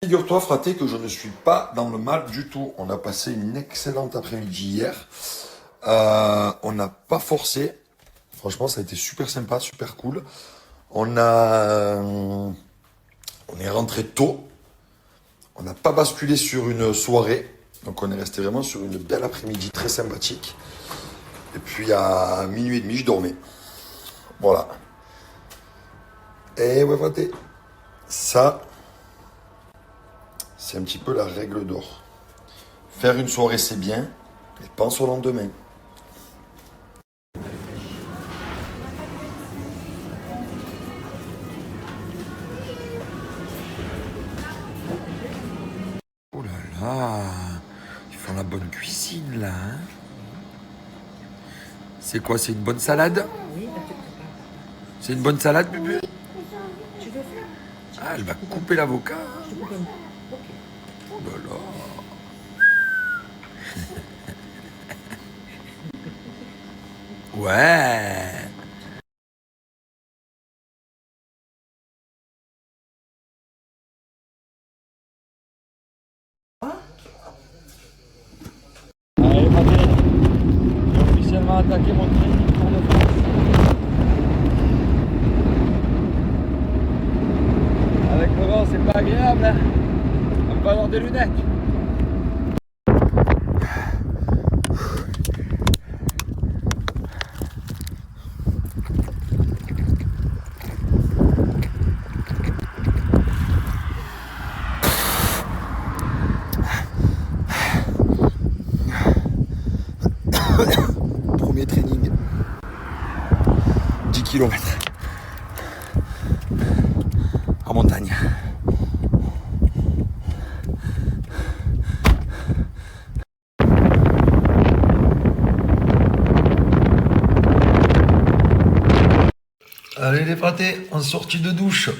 Figure-toi, fraté, que je ne suis pas dans le mal du tout. On a passé une excellente après-midi hier. On n'a pas forcé. Franchement, ça a été super sympa, super cool. On est rentré tôt. On n'a pas basculé sur une soirée. Donc on est resté vraiment sur une belle après-midi très sympathique. Et puis à minuit et demi, je dormais. Voilà. Et ouais, fraté. Ça, c'est un petit peu la règle d'or. Faire une soirée, c'est bien, mais pense au lendemain. Oh là là, ils font la bonne cuisine là. Hein. C'est quoi, c'est une bonne salade? C'est une bonne salade, Bubu? Tu veux faire? Ah, elle va couper l'avocat. Je te coupe un bout. Ok. Oh là là. Ouais. Allez, Patrick, j'ai officiellement attaqué mon training pour le France. Avec le vent, c'est pas agréable, hein. On va avoir des lunettes. Premier training. 10 km. En montagne. Allez les fratés, en sortie de douche.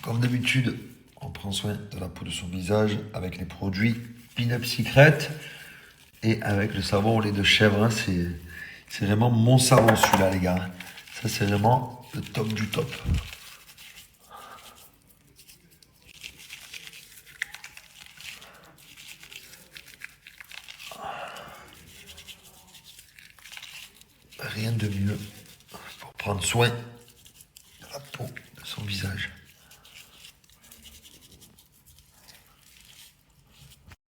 Comme d'habitude, on prend soin de la peau de son visage avec les produits Pin-Up Secret et avec le savon au lait de chèvre. Hein, c'est vraiment mon savon celui-là les gars. Ça c'est vraiment le top du top. Rien de mieux pour prendre soin de la peau de son visage.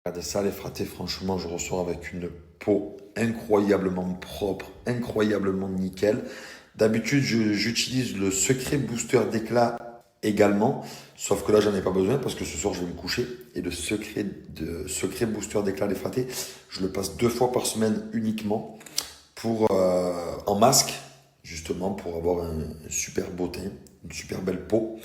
Regardez ça les fratés, franchement je ressors avec une peau incroyablement propre, incroyablement nickel. D'habitude j'utilise le secret booster d'éclat également, sauf que là j'en ai pas besoin parce que ce soir je vais me coucher. Et le secret booster d'éclat les fratés, je le passe 2 fois par semaine uniquement pour en masque, justement pour avoir un super beau teint, une super belle peau.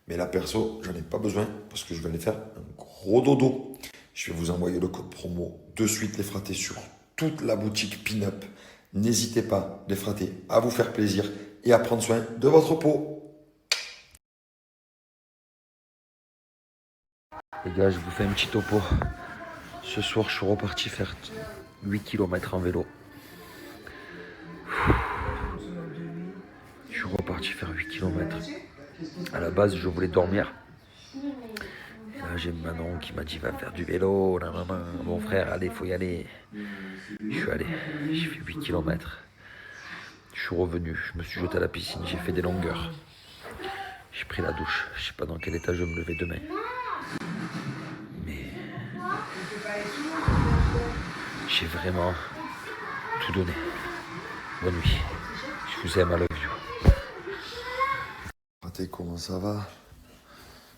Mais là perso, j'en ai pas besoin parce que je vais aller faire un gros dodo. Je vais vous envoyer le code promo de suite les fratés sur toute la boutique Pin-Up. N'hésitez pas les fratés à vous faire plaisir et à prendre soin de votre peau. Les gars, je vous fais un petit topo. Ce soir, je suis reparti faire 8 km en vélo. Je suis reparti faire 8 km. À la base, je voulais dormir. Et là, j'ai Manon qui m'a dit va faire du vélo. Nanana. Mon frère, allez, faut y aller. Je suis allé. J'ai fait 8 km. Je suis revenu. Je me suis jeté à la piscine. J'ai fait des longueurs. J'ai pris la douche. Je sais pas dans quel état je vais me lever demain. Mais j'ai vraiment tout donné. Bonne nuit. Je vous aime, I love you. Raté, comment ça va?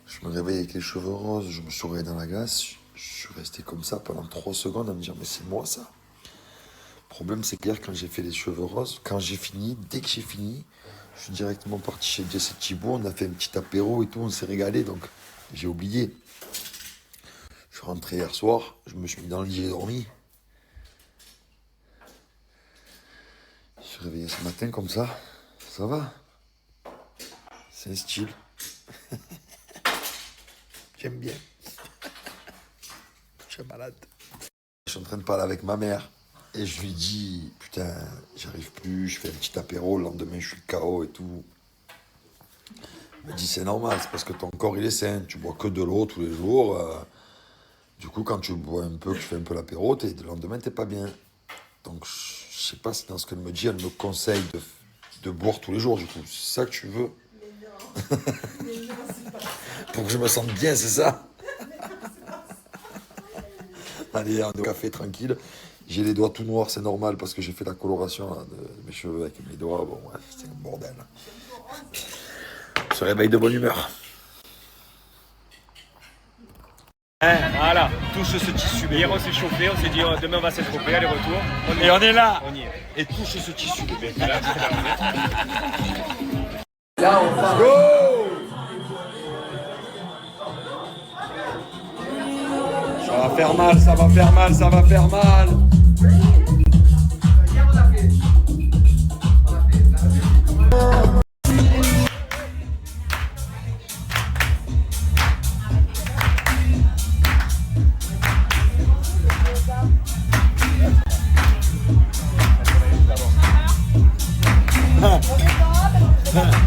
Je me réveille avec les cheveux roses, je me suis réveillé dans la glace, je suis resté comme ça pendant 3 secondes à me dire mais c'est moi ça. Le problème c'est qu'hier quand j'ai fait les cheveux roses, quand j'ai fini, dès que j'ai fini, je suis directement parti chez Jesse Thibault, on a fait un petit apéro et tout, on s'est régalé donc j'ai oublié. Je suis rentré hier soir, je me suis mis dans le lit, j'ai dormi. Je suis réveillé ce matin comme ça va. C'est un style. J'aime bien. Je suis malade. Je suis en train de parler avec ma mère. Et je lui dis, putain, j'arrive plus, je fais un petit apéro, le lendemain je suis KO et tout. Il me dit c'est normal, c'est parce que ton corps il est sain, tu bois que de l'eau tous les jours. Du coup, quand tu bois un peu, que tu fais un peu l'apéro, le lendemain t'es pas bien. Donc je sais pas si dans ce qu'elle me dit, elle me conseille de boire tous les jours. Du coup, c'est ça que tu veux? Pour que je me sente bien, c'est ça? Allez, on est au café tranquille. J'ai les doigts tout noirs, c'est normal parce que j'ai fait la coloration là, de mes cheveux avec mes doigts. Bon, ouais, c'est un bordel. On se réveille de bonne humeur. Voilà, touche ce tissu. Hier on s'est chauffé, on s'est dit demain on va s'être aller-retour. Et on est là. On y est. Et touche ce tissu, bébé. Là, Ça va faire mal, ça va faire mal, ça va faire mal.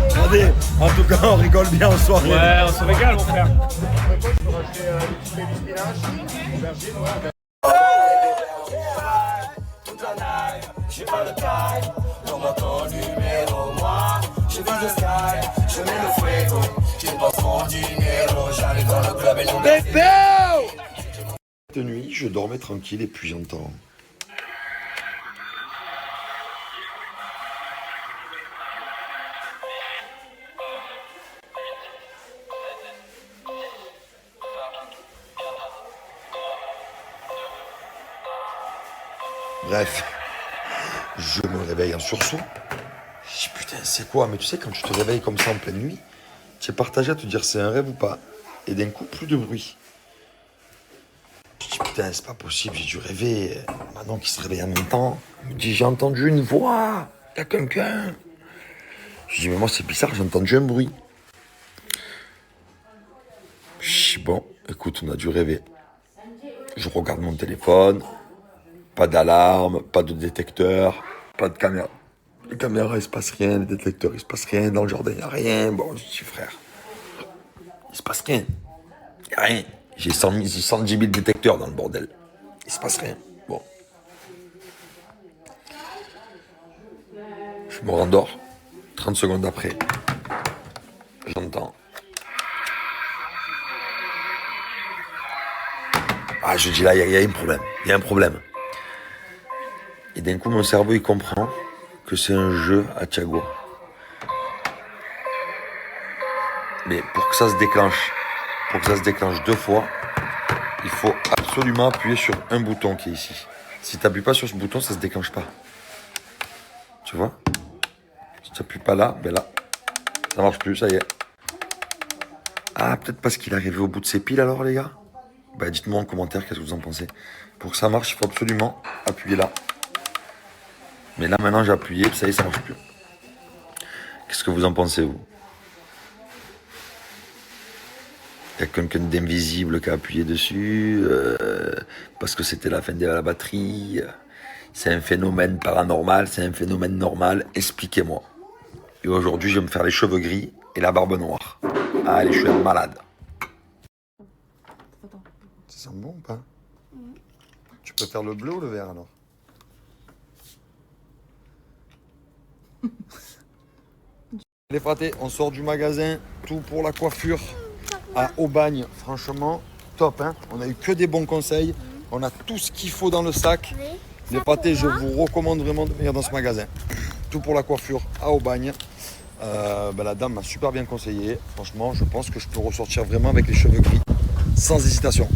Regardez, en tout cas on rigole bien en soirée. ouais, on se régale mon frère. Cette nuit, je dormais tranquille et puis j'entends. Bref, je me réveille en sursaut. Je dis putain, c'est quoi? Mais tu sais, quand tu te réveilles comme ça en pleine nuit, tu es partagé à te dire c'est un rêve ou pas. Et d'un coup, plus de bruit. Je dis putain, c'est pas possible, j'ai dû rêver. Manon qui se réveille en même temps, elle me dit j'ai entendu une voix, y a quelqu'un. Je dis mais moi c'est bizarre, j'ai entendu un bruit. Je dis bon, écoute, on a dû rêver. Je regarde mon téléphone. Pas d'alarme, pas de détecteur, pas de caméra. Les caméras, il se passe rien, les détecteurs, il se passe rien, dans le jardin, il n'y a rien. Bon, je dis frère, il se passe rien. Il n'y a rien. J'ai 110 000 détecteurs dans le bordel. Il se passe rien. Bon. Je me rendors. 30 secondes après, j'entends. Ah, je dis là, il y a un problème. Il y a un problème. Et d'un coup, mon cerveau, il comprend que c'est un jeu à Thiago. Mais pour que ça se déclenche 2 fois, il faut absolument appuyer sur un bouton qui est ici. Si tu n'appuies pas sur ce bouton, ça ne se déclenche pas. Tu vois? Si tu n'appuies pas là, ben là, ça marche plus, ça y est. Ah, peut-être parce qu'il est arrivé au bout de ses piles alors, les gars? Ben, dites-moi en commentaire qu'est-ce que vous en pensez. Pour que ça marche, il faut absolument appuyer là. Mais là, maintenant, j'ai appuyé, ça y est, ça marche plus. Qu'est-ce que vous en pensez, vous? Il y a quelqu'un d'invisible qui a appuyé dessus, parce que c'était la fin de la batterie. C'est un phénomène paranormal, c'est un phénomène normal. Expliquez-moi. Et aujourd'hui, je vais me faire les cheveux gris et la barbe noire. Allez, je suis un malade. Ça sent bon ou pas? Tu peux faire le bleu ou le vert, alors? Les fratés, on sort du magasin, tout pour la coiffure à Aubagne. Franchement, top, hein. On a eu que des bons conseils. On a tout ce qu'il faut dans le sac. Les fratés, je vous recommande vraiment de venir dans ce magasin. Tout pour la coiffure à Aubagne. La dame m'a super bien conseillé. Franchement, je pense que je peux ressortir vraiment avec les cheveux gris, sans hésitation.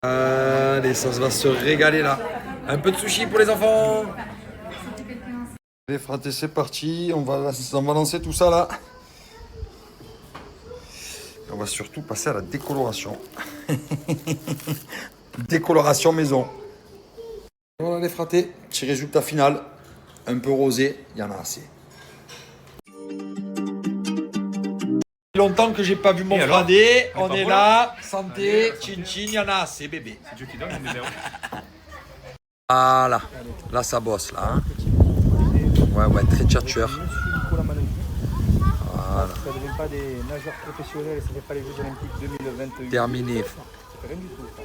Allez, ça va se régaler là. Un peu de sushi pour les enfants. Les fratés, c'est parti, on va lancer tout ça là. Et on va surtout passer à la décoloration. Décoloration maison. Voilà les fratés, petit résultat final. Un peu rosé, il y en a assez. Longtemps que j'ai pas vu mon fradé, on est là, santé, chin chin, il y en a assez bébé. C'est Dieu qui donne le numéro. Voilà, là ça bosse là. Hein. Ouais, très tchatcheur. Voilà. pas des nageurs professionnels, ça fait pas les Jeux Olympiques 2028. Terminé. Ça fait rien du tout. Ça.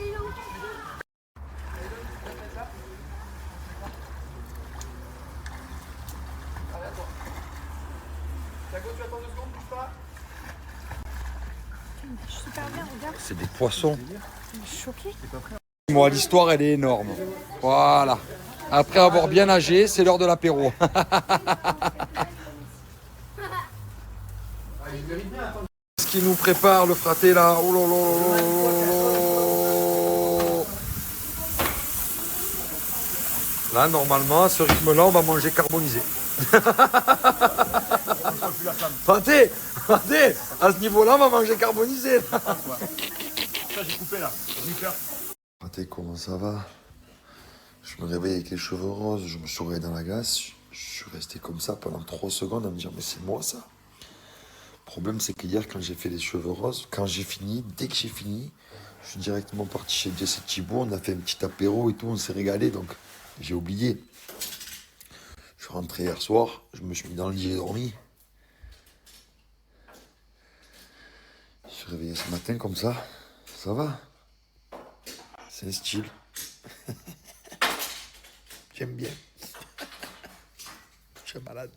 Je suis super bien, regarde. C'est des poissons. Je suis choquée. Moi, l'histoire, elle est énorme. Voilà. Après avoir bien nagé, c'est l'heure de l'apéro. Ce qui nous prépare le fraté là. Oh là là là là là. Là, normalement, à ce rythme-là, on va manger carbonisé. Fraté, fraté, à ce niveau-là, on va manger carbonisé. Ça, j'ai coupé là. J'ai peur. Fraté, comment ça va? Je me réveille avec les cheveux roses, je me suis réveillé dans la glace, je suis resté comme ça pendant 3 secondes à me dire mais c'est moi ça. Le problème c'est que hier quand j'ai fait les cheveux roses, quand j'ai fini, dès que j'ai fini, je suis directement parti chez Jess et Thibaut, on a fait un petit apéro et tout, on s'est régalé donc j'ai oublié. Je suis rentré hier soir, je me suis mis dans le lit, j'ai dormi. Je suis réveillé ce matin comme ça va. C'est un style. J'aime bien. Je suis malade.